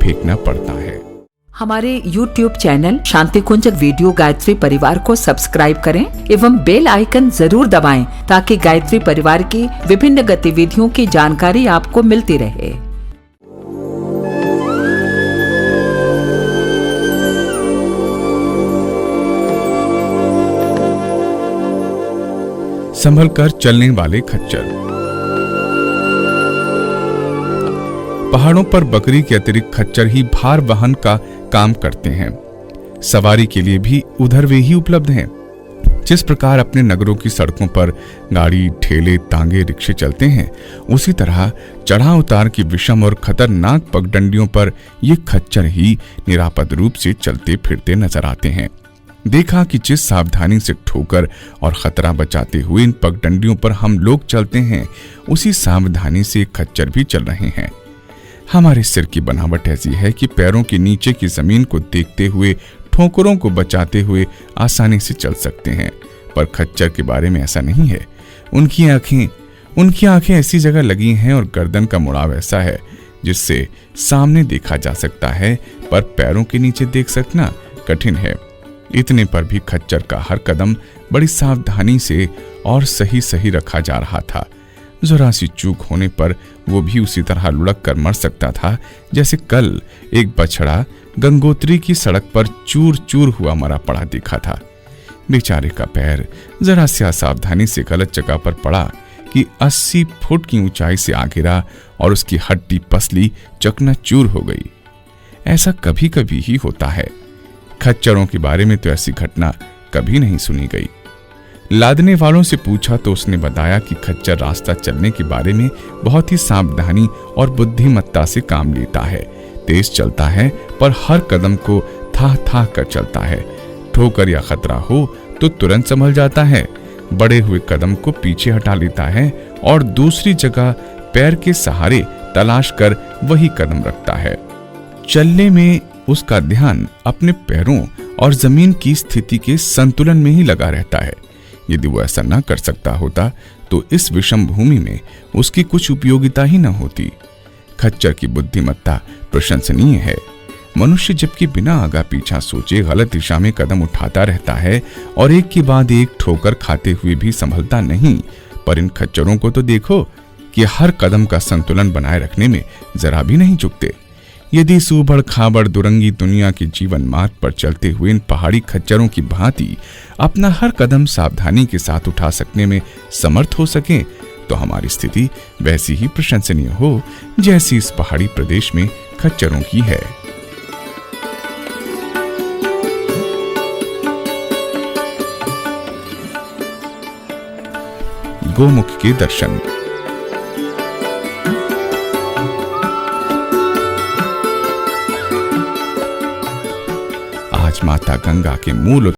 फेंकना पड़ता है। हमारे YouTube चैनल शांति कुंजक वीडियो गायत्री परिवार को सब्सक्राइब करें एवं बेल आइकन जरूर दबाएं ताकि गायत्री परिवार की विभिन्न गतिविधियों की जानकारी आपको मिलती रहे। संभल कर चलने वाले खच्चर। पहाड़ों पर बकरी के अतिरिक्त खच्चर ही भार वहन का काम करते हैं। सवारी के लिए भी उधर वे ही उपलब्ध हैं। जिस प्रकार अपने नगरों की सड़कों पर गाड़ी ठेले तांगे रिक्शे चलते हैं, उसी तरह चढ़ाव उतार की विषम और खतरनाक पगडंडियों पर ये खच्चर ही निरापद रूप से चलते फिरते नजर आते हैं। देखा कि जिस सावधानी से ठोकर और खतरा बचाते हुए इन पगडंडियों पर हम लोग चलते हैं, उसी सावधानी से खच्चर भी चल रहे हैं। हमारे सिर की बनावट ऐसी है कि पैरों के नीचे की जमीन को देखते हुए ठोकरों को बचाते हुए आसानी से चल सकते हैं, पर खच्चर के बारे में ऐसा नहीं है। उनकी आंखें ऐसी जगह लगी हैं और गर्दन का मुड़ाव ऐसा है जिससे सामने देखा जा सकता है, पर पैरों के नीचे देख सकना कठिन है। इतने पर भी खच्चर का हर कदम बड़ी सावधानी से और सही सही रखा जा रहा था। जरा सी चूक होने पर वो भी उसी तरह लुढ़क कर मर सकता था जैसे कल एक बछड़ा गंगोत्री की सड़क पर चूर चूर हुआ मरा पड़ा देखा था। बेचारे का पैर जरा सी असावधानी से गलत जगह पर पड़ा कि 80 फुट की ऊंचाई से आ गिरा और उसकी हड्डी पसली चकनाचूर हो गई। ऐसा कभी कभी ही होता है। खच्चरों के बारे में तो ऐसी घटना कभी नहीं सुनी गई। लादने वालों से पूछा तो उसने बताया कि खच्चर रास्ता चलने के बारे में बहुत ही सावधानी और बुद्धिमत्ता से काम लेता है। तेज चलता है पर हर कदम को था कर चलता है। ठोकर या खतरा हो तो तुरंत संभल जाता है, बड़े हुए कदम को पीछे हटा लेता है और दूसरी जगह पैर के सहारे तलाश कर वही कदम रखता है। चलने में उसका ध्यान अपने पैरों और जमीन की स्थिति के संतुलन में ही लगा रहता है। यदि वो ऐसा न कर सकता होता तो इस विषम भूमि में उसकी कुछ उपयोगिता ही न होती। खच्चर की बुद्धिमत्ता प्रशंसनीय है। मनुष्य जबकि बिना आगा पीछा सोचे गलत दिशा में कदम उठाता रहता है और एक के बाद एक ठोकर खाते हुए भी संभलता नहीं, पर इन खच्चरों को तो देखो कि हर कदम का संतुलन बनाए रखने में जरा भी नहीं चूकते। यदि सूबड़ खाबड़ दुरंगी दुनिया के जीवन मार्ग पर चलते हुए इन पहाड़ी खच्चरों की भांति अपना हर कदम सावधानी के साथ उठा सकने में समर्थ हो सके तो हमारी स्थिति वैसी ही प्रशंसनीय हो जैसी इस पहाड़ी प्रदेश में खच्चरों की है। गोमुख के दर्शन। आज माता गंगा के मूल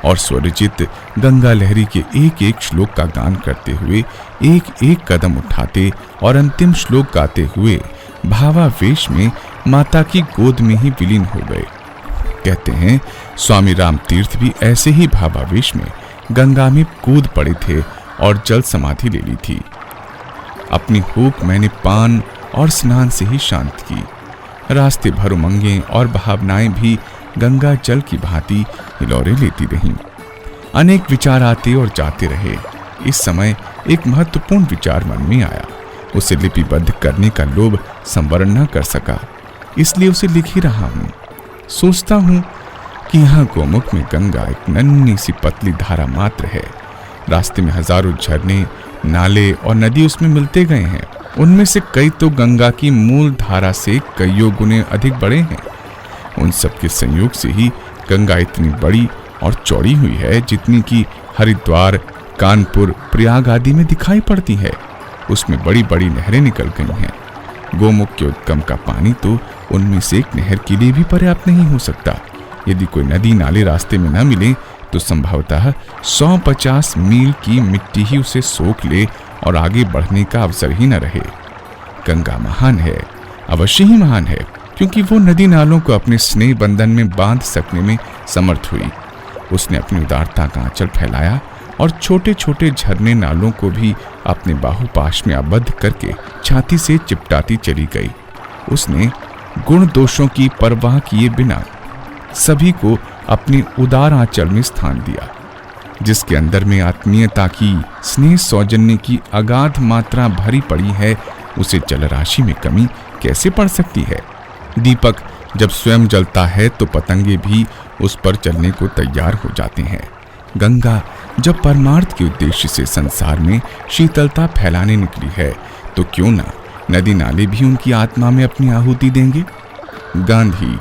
और स्वरचित गंगा लहरी के एक एक श्लोक का गान करते हुए एक एक कदम उठाते और अंतिम श्लोक गाते हुए भावावेश में माता की गोद में ही विलीन हो गए। कहते हैं स्वामी राम तीर्थ भी ऐसे ही भावावेश में गंगा में कूद पड़े थे और जल समाधि ले ली थी। अपनी भूख मैंने पान और स्नान से ही शांत की। रास्ते भर उमंगें और भावनाएं भी गंगा जल की भांति हिलौरे लेती रहीं। अनेक विचार आते और जाते रहे। इस समय एक महत्वपूर्ण विचार मन में आया। उसे लिपिबद्ध करने का लोभ संवरण न कर सका, इसलिए उसे लिख ही रहा हूं। सोचता हूं कि यहाँ गोमुख में गंगा एक नन्ही सी पतली धारा मात्र है। रास्ते में हजारों झरने, नाले और नदी उसमें मिलते गए हैं। उनमें से कई तो गंगा की मूल धारा से कईयों गुने अधिक बड़े हैं। उन सब के संयोग से ही गंगा इतनी बड़ी और चौड़ी हुई है जितनी कि हरिद्वार, कानपुर, प्रयाग आदि में दिखाई पड़ती है। उसमें बड़ी बड़ी नहरें निकल गई हैं। गोमुख के उद्गम का पानी तो उनमें से एक नहर के लिए भी पर्याप्त नहीं हो सकता। यदि कोई नदी नाले रास्ते में न मिले तो संभवतः 150 मील की मिट्टी ही उसे सोख ले और आगे बढ़ने का अवसर ही न रहे। गंगा महान है, अवश्य ही महान है, क्योंकि वो नदी नालों को अपने स्नेह बंधन में बांध सकने में समर्थ हुई। उसने अपनी उदारता का आंचल फैलाया और छोटे छोटे झरने नालों को भी अपने बाहुपाश में आबद्ध करके छाती से चिपटाती चली गई। उसने गुण दोषों की परवाह किए बिना सभी को अपने उदार आंचल में स्थान दिया। जिसके अंदर में आत्मीयता की, स्नेह सौजन्य की अगाध मात्रा भरी पड़ी है, उसे जलराशि में कमी कैसे पड़ सकती है। दीपक जब स्वयं जलता है तो पतंगे भी उस पर चलने को तैयार हो जाते हैं। गंगा जब परमार्थ के उद्देश्य से संसार में शीतलता फैलाने निकली है तो क्यों ना नदी नाले भी उनकी आत्मा में अपनी आहुति देंगे। गांधी,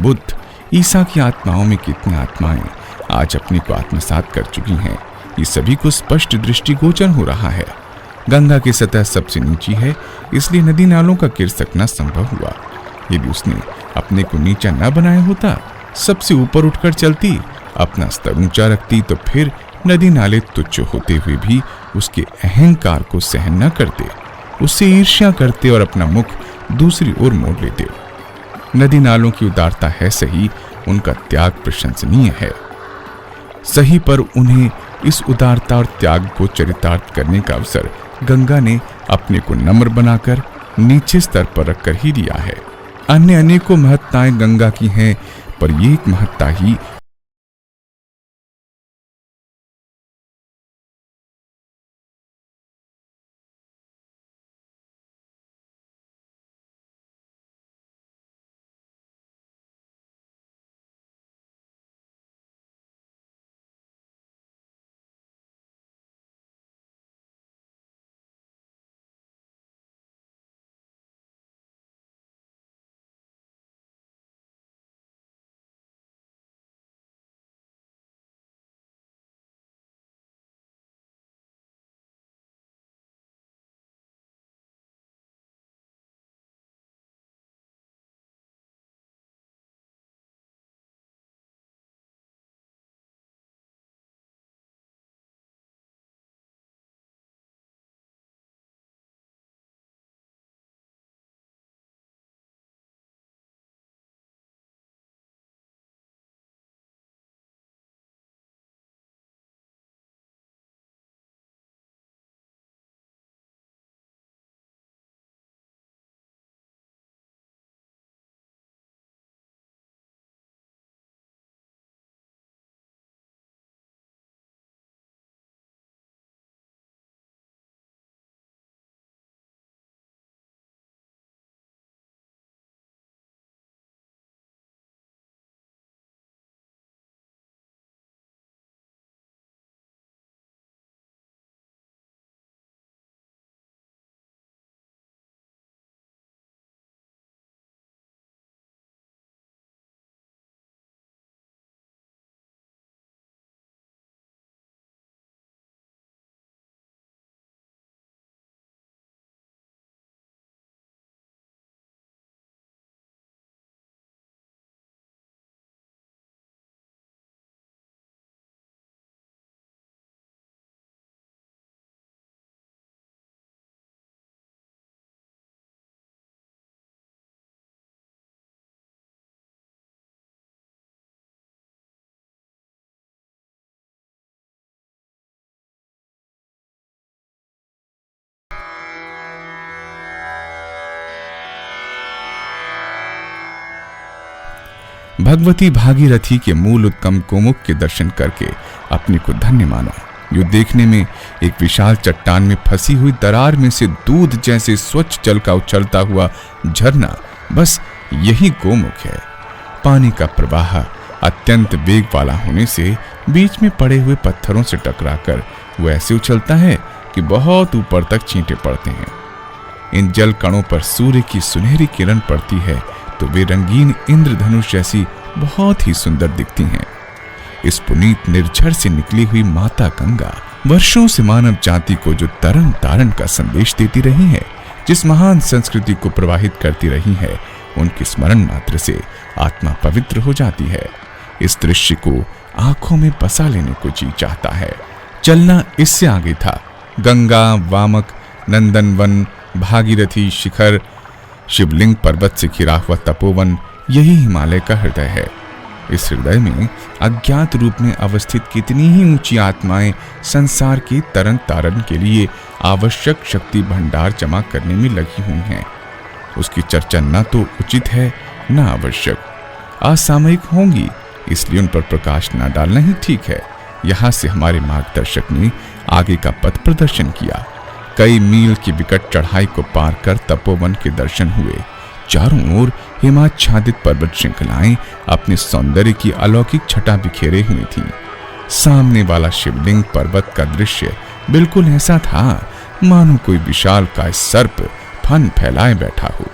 बुद्ध, ईसा की आत्माओं में कितनी आत्माएं आज अपने को आत्मसात कर चुकी हैं, ये सभी को स्पष्ट दृष्टिगोचर हो रहा है। गंगा की सतह सबसे नीची है, इसलिए नदी नालों का गिर सकना संभव हुआ। यदि उसने अपने को नीचा न बनाया होता, सबसे ऊपर उठकर चलती, अपना स्तर ऊंचा रखती, तो फिर नदी नाले तुच्छ होते हुए भी उसके अहंकार को सहन न करते, उससे ईर्ष्या करते और अपना मुख दूसरी ओर मोड़ लेते। नदी नालों की उदारता है सही, उनका त्याग प्रशंसनीय है सही, पर उन्हें इस उदारता और त्याग को चरितार्थ करने का अवसर गंगा ने अपने को नम्र बनाकर नीचे स्तर पर रखकर ही दिया है। अन्य अनेकों महत्ताएं गंगा की हैं, पर ये एक महत्ता ही भगवती भागीरथी के मूल उद्गम गोमुख के दर्शन करके अपने को धन्य माना। यो देखने में एक विशाल चट्टान में फंसी हुई दरार में से दूध जैसे स्वच्छ जल का उछलता हुआ झरना, बस यही गोमुख है। पानी का प्रवाह अत्यंत वेग वाला होने से बीच में पड़े हुए पत्थरों से टकराकर वो ऐसे उछलता है कि बहुत ऊपर तक चींटे पड़ते हैं। इन जल कणों पर सूर्य की सुनहरी किरण पड़ती है तो वे रंगीन इंद्रधनुष जैसी बहुत ही सुंदर दिखती हैं। इस पुनीत निर्झर से निकली हुई माता गंगा वर्षों से मानव जाति को जो तरन तारण का संदेश देती रही है, जिस महान संस्कृति को प्रवाहित करती रही है, उनके स्मरण मात्र से आत्मा पवित्र हो जाती है। इस दृश्य को आंखों में बसा लेने को जी चाहता है। चलना इससे आगे था। गंगा, वामक, नंदनवन, भागीरथी शिखर, शिवलिंग पर्वत से घिरा हुआ तपोवन, यही हिमालय का हृदय है। इस हृदय में अज्ञात रूप में अवस्थित कितनी ही ऊंची आत्माएं संसार के तरन तारण के लिए आवश्यक शक्ति भंडार जमा करने में लगी हुई हैं। उसकी चर्चा न तो उचित है न आवश्यक। असामयिक होंगी, इसलिए उन पर प्रकाश न डालना ही ठीक है। यहाँ से हमारे मार्गदर्शक ने आगे का पथ प्रदर्शन किया। कई मील की विकट चढ़ाई को पार कर तपोवन के दर्शन हुए। चारों ओर हिमाच्छादित पर्वत श्रृंखलाएं अपने सौंदर्य की अलौकिक छटा बिखेरे हुई थी। सामने वाला शिवलिंग पर्वत का दृश्य बिल्कुल ऐसा था मानो कोई विशाल काय सर्प फन फैलाए बैठा हो।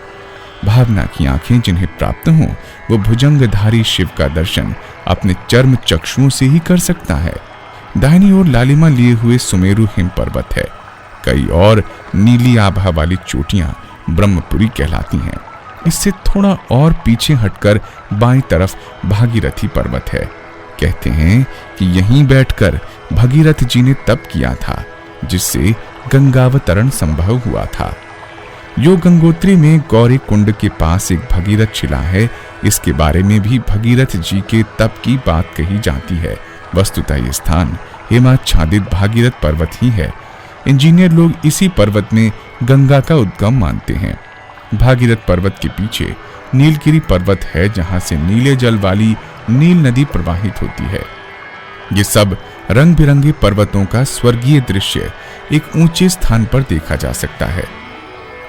भावना की आंखें जिन्हें प्राप्त हों, वो भुजंगधारी शिव का दर्शन अपने चर्म चक्षुओं से ही कर सकता है। दाहिनी ओर लालिमा लिए हुए सुमेरु हिम पर्वत है। कई और नीली आभा वाली चोटियां ब्रह्मपुरी कहलाती हैं। इससे थोड़ा और पीछे हटकर बाईं तरफ भागीरथी पर्वत है। कहते हैं कि यहीं बैठकर भगीरथ जी ने तप किया था, जिससे गंगावतरण संभव हुआ था। यो गंगोत्री में गौरी कुंड के पास एक भगीरथ शिला है। इसके बारे में भी भगीरथ जी के तप की बात कही जाती है। वस्तुतः ये स्थान हिमाच्छादित भागीरथ पर्वत ही है। इंजीनियर लोग इसी पर्वत में गंगा का उद्गम मानते हैं। भागीरथ पर्वत के पीछे नीलगिरी पर्वत है, जहां से नीले जल वाली नील नदी प्रवाहित होती है। ये सब रंग बिरंगे पर्वतों का स्वर्गीय दृश्य एक ऊंचे स्थान पर देखा जा सकता है।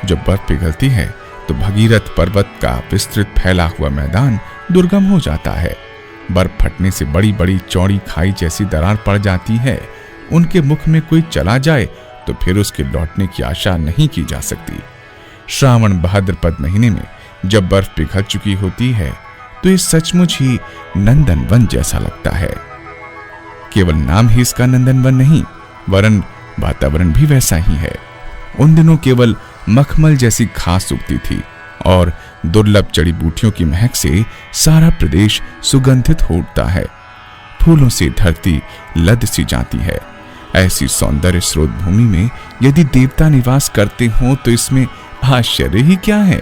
जब बर्फ पिघलती है तो भगीरथ पर्वत का विस्तृत फैला हुआ मैदान दुर्गम हो जाता है। बर्फ फटने से बड़ी बड़ी चौड़ी खाई जैसी दरार पड़ जाती है। उनके मुख में कोई चला जाए तो फिर उसके लौटने की आशा नहीं की जा सकती। श्रावण भाद्रपद महीने में जब बर्फ पिघल चुकी होती है तो ये सचमुच ही नंदनवन जैसा लगता है। केवल नाम ही इसका नंदनवन नहीं, वरन वातावरण भी वैसा ही है। उन दिनों केवल मखमल जैसी घास उगती थी और दुर्लभ जड़ी बूटियों की महक से सारा प्रदेश सुगंधित हो उठता है। फूलों से धरती लद सी जाती है। ऐसी सौंदर्य स्रोत भूमि में यदि देवता निवास करते हो तो इसमें आश्चर्य ही क्या है।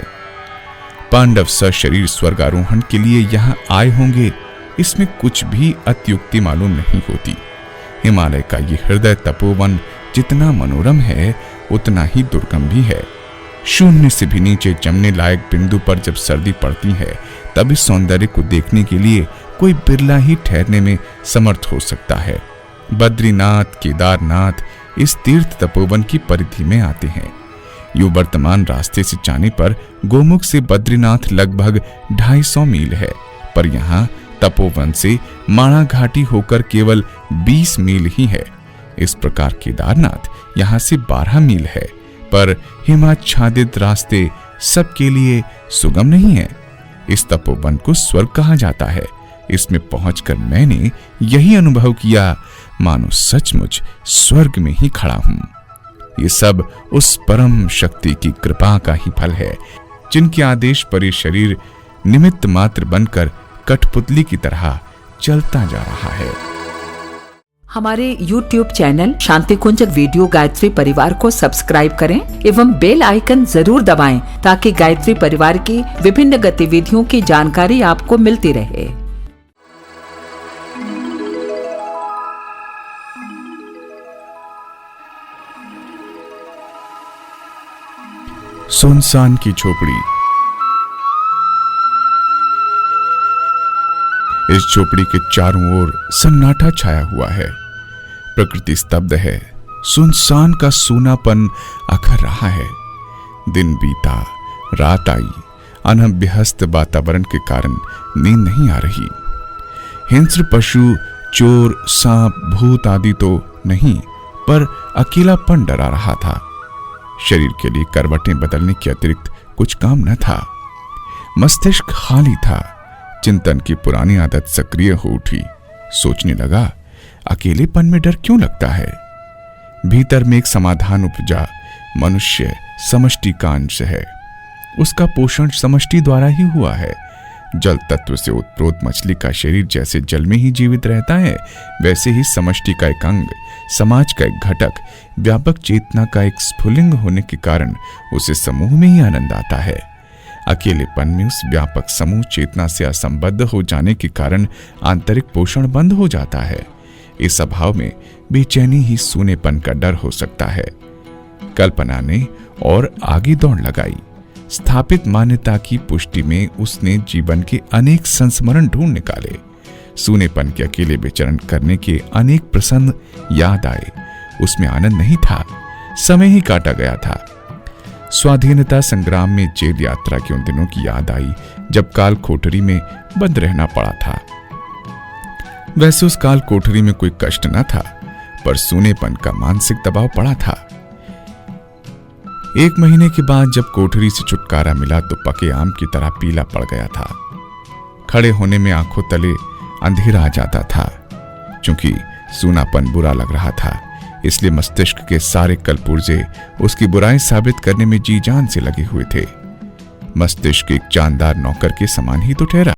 पांडव सशरीर स्वर्गारोहण के लिए यहाँ आए होंगे, इसमें कुछ भी अत्युक्ति मालूम नहीं होती। हिमालय का ये हृदय तपोवन जितना मनोरम है उतना ही दुर्गम भी है। शून्य से भी नीचे जमने लायक बिंदु पर जब सर्दी पड़ती है तब इस सौंदर्य को देखने के लिए कोई बिरला ही ठहरने में समर्थ हो सकता है। बद्रीनाथ, केदारनाथ इस तीर्थ तपोवन की परिधि में आते हैं। यूं वर्तमान रास्ते से जाने पर गोमुख से बद्रीनाथ लगभग 250 मील है, पर यहाँ तपोवन से माणा घाटी होकर केवल 20 मील ही है। इस प्रकार केदारनाथ यहाँ से 12 मील है, पर हिमाच्छादित रास्ते सबके लिए सुगम नहीं है। इस तपोवन को स्वर्ग कहा जाता है। इसमें पहुंचकर मैंने यही अनुभव किया मानो सचमुच स्वर्ग में ही खड़ा हूं। ये सब उस परम शक्ति की कृपा का ही फल है, जिनके आदेश पर ये शरीर निमित्त मात्र बनकर कठपुतली की तरह चलता जा रहा है। हमारे YouTube चैनल शांति कुंजक वीडियो गायत्री परिवार को सब्सक्राइब करें एवं बेल आइकन जरूर दबाएं ताकि गायत्री परिवार की विभिन्न गतिविधियों की जानकारी आपको मिलती रहे। सुनसान की झोपड़ी। इस झोपड़ी के चारों ओर सन्नाटा छाया हुआ है। प्रकृति स्तब्ध है। सुनसान का सूनापन अखर रहा है। दिन बीता, रात आई। अनभ्यस्त वातावरण के कारण नींद नहीं आ रही। हिंस्र पशु, चोर, सांप, भूत आदि तो नहीं, पर अकेलापन डरा रहा था। शरीर के लिए करवटें बदलने के अतिरिक्त कुछ काम न था। मस्तिष्क खाली था। चिंतन की पुरानी आदत सक्रिय हो उठी। सोचने लगा, अकेलेपन में डर क्यों लगता है? भीतर में एक समाधान उपजा। मनुष्य समष्टि का अंश है। उसका पोषण समष्टि द्वारा ही हुआ है। जल तत्व से उत्प्रोत मछली का शरीर जैसे जल में ही जीवित रहता है, वैसे ही समष्टि का एक अंग, समाज का एक घटक, व्यापक चेतना का एक स्फुलिंग होने के कारण उसे समूह में ही आनंद आता है। अकेलेपन में उस व्यापक समूह चेतना से असंबद्ध हो जाने के कारण आंतरिक पोषण बंद हो जाता है। इस अभाव में बेचैनी ही सूनेपन का डर हो सकता है। कल्पना ने और आगे दौड़ लगाई। स्थापित मान्यता की पुष्टि में उसने जीवन के अनेक संस्मरण ढूंढ निकाले। सूनेपन के अकेले विचरण करने के अनेक प्रसंग याद आए। उसमें आनंद नहीं था, समय ही काटा गया था। स्वाधीनता संग्राम में जेल यात्रा के उन दिनों की याद आई जब काल कोठरी में बंद रहना पड़ा था। वैसे उस काल कोठरी में कोई कष्ट न था, पर सूनेपन का मानसिक दबाव पड़ा था। 1 महीने के बाद जब कोठरी से छुटकारा मिला तो पके आम की तरह पीला पड़ गया था। खड़े होने में आंखों तले अंधेरा आ जाता था। चूंकि सूनापन बुरा लग रहा था, इसलिए मस्तिष्क के सारे कलपुर्जे उसकी बुराई साबित करने में जी जान से लगे हुए थे। मस्तिष्क एक जानदार नौकर के समान ही तो ठहरा।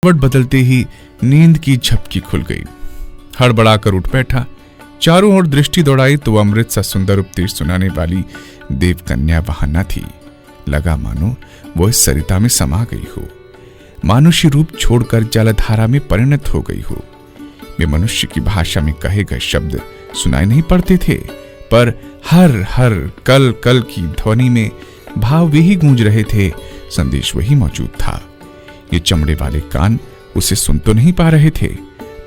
वट बदलते ही नींद की झपकी खुल गई। हड़बड़ाकर उठ बैठा, चारों ओर दृष्टि दौड़ाई तो अमृत सा सुंदर उपदेश सुनाने वाली देवकन्या वहां न थी। लगा मानो वो इस सरिता में समा गई हो, मानुष्य रूप छोड़कर जलधारा में परिणत हो गई हो। वे मनुष्य की भाषा में कहे गए शब्द सुनाई नहीं पड़ते थे, पर हर हर कल कल की ध्वनि में भाव वही गूंज रहे थे, संदेश वही मौजूद था। ये चमड़े वाले कान उसे सुन तो नहीं पा रहे थे,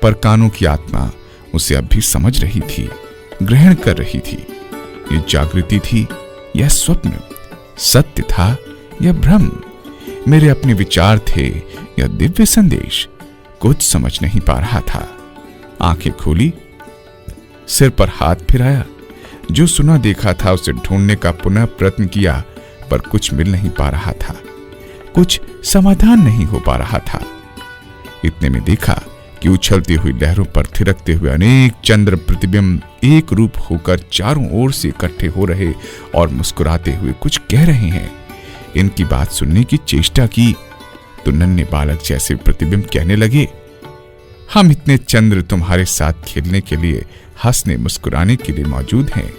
पर कानों की आत्मा उसे अब भी समझ रही थी, ग्रहण कर रही थी। ये जागृति थी या स्वप्न, सत्य था या भ्रम, मेरे अपने विचार थे या दिव्य संदेश, कुछ समझ नहीं पा रहा था। आंखें खोली, सिर पर हाथ फिराया, जो सुना देखा था उसे ढूंढने का पुनः प्रयत्न किया, पर कुछ मिल नहीं पा रहा था, कुछ समाधान नहीं हो पा रहा था। इतने में देखा कि उछलती हुई लहरों पर थिरकते हुए अनेक चंद्र प्रतिबिंब एक रूप होकर चारों ओर से इकट्ठे हो रहे और मुस्कुराते हुए कुछ कह रहे हैं। इनकी बात सुनने की चेष्टा की तो नन्हे बालक जैसे प्रतिबिंब कहने लगे, हम इतने चंद्र तुम्हारे साथ खेलने के लिए, हंसने मुस्कुराने के लिए मौजूद हैं।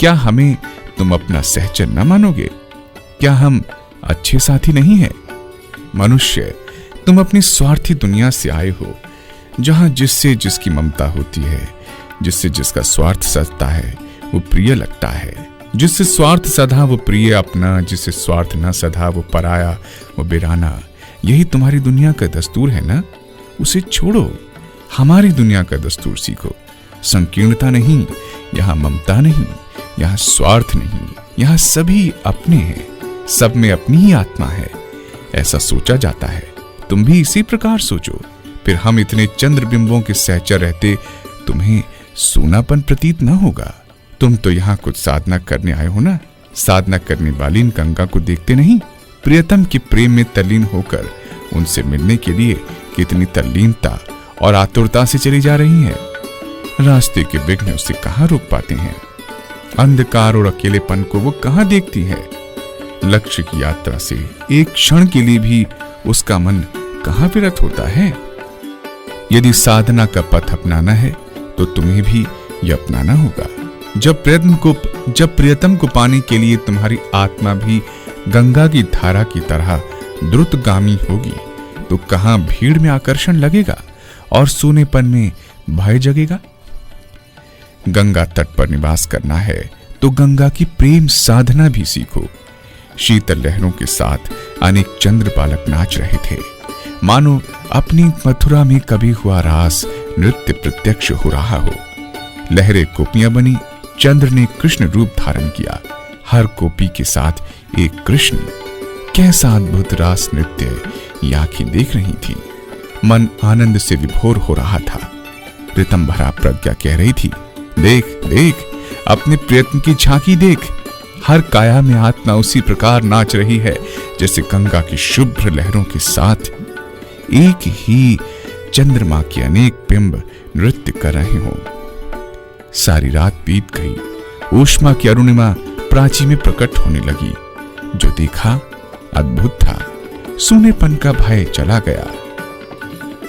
क्या हमें तुम अपना सहचर न मानोगे? क्या हम अच्छे साथी नहीं हैं? मनुष्य, तुम अपनी स्वार्थी दुनिया से आए हो, जहां जिससे जिसकी ममता होती है, जिससे जिसका स्वार्थ सजता है वो प्रिय लगता है। जिससे स्वार्थ सधा वो प्रिय अपना, जिससे स्वार्थ न सधा वो पराया, वो बिराना। यही तुम्हारी दुनिया का दस्तूर है ना? उसे छोड़ो, हमारी दुनिया का दस्तूर सीखो। संकीर्णता नहीं, यहाँ ममता नहीं, यहाँ स्वार्थ नहीं, यहाँ सभी अपने हैं, सब में अपनी ही आत्मा है, ऐसा सोचा जाता है। तुम भी इसी प्रकार सोचो, फिर हम इतने चंद्रबिंबों के सहचर रहते तुम्हें सूनापन प्रतीत न होगा। तुम तो यहाँ कुछ साधना करने आए हो ना? साधना करने वाली इन गंगा को देखते नहीं? प्रियतम के प्रेम में तल्लीन होकर उनसे मिलने के लिए कितनी तल्लीनता और आतुरता से चली जा रही है। रास्ते के विघ्न उसे कहाँ रोक पाते हैं? अंधकार और अकेलेपन को वो कहाँ देखती है? लक्ष्य की यात्रा से एक क्षण के लिए भी उसका मन कहाँ विरत होता है? यदि साधना का पथ अपनाना है तो तुम्हें भी यह अपनाना होगा। जब प्रियतम को पाने के लिए तुम्हारी आत्मा भी गंगा की धारा की तरह द्रुतगामी होगी, तो कहां भीड़ में आकर्षण लगेगा और सूनेपन में भय जगेगा। गंगा तट पर निवास करना है तो गंगा की प्रेम साधना भी सीखो। शीतल लहरों के साथ अनेक चंद्र बालक नाच रहे थे, मानो अपनी मथुरा में कभी हुआ रास नृत्य प्रत्यक्ष हो रहा हो। लहरें गोपियां बनी, चंद्र ने कृष्ण रूप धारण किया, हर गोपी के साथ एक कृष्ण। कैसा अद्भुत रास नृत्य ये आंखें देख रही थी। मन आनंद से विभोर हो रहा था। प्रीतम भरा प्रज्ञा कह रही थी, देख देख, अपने प्रयत्न की झांकी देख। हर काया में आत्मा उसी प्रकार नाच रही है जैसे गंगा की शुभ्र लहरों के साथ एक ही चंद्रमा के अनेक बिंब नृत्य कर रहे हों। सारी रात बीत गई। ऊष्मा की अरुणिमा प्राची में प्रकट होने लगी। जो देखा अद्भुत था। सूनेपन का भय चला गया।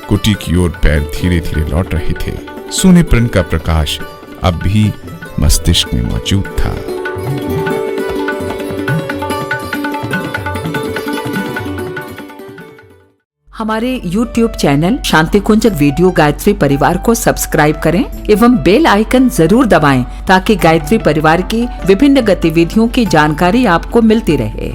कुटी की ओर पैर धीरे धीरे लौट रहे थे। सूनेपन का प्रकाश अब भी मस्तिष्क में मौजूद था। हमारे YouTube चैनल शांति कुंज वीडियो गायत्री परिवार को सब्सक्राइब करें एवं बेल आइकन जरूर दबाएं ताकि गायत्री परिवार की विभिन्न गतिविधियों की जानकारी आपको मिलती रहे।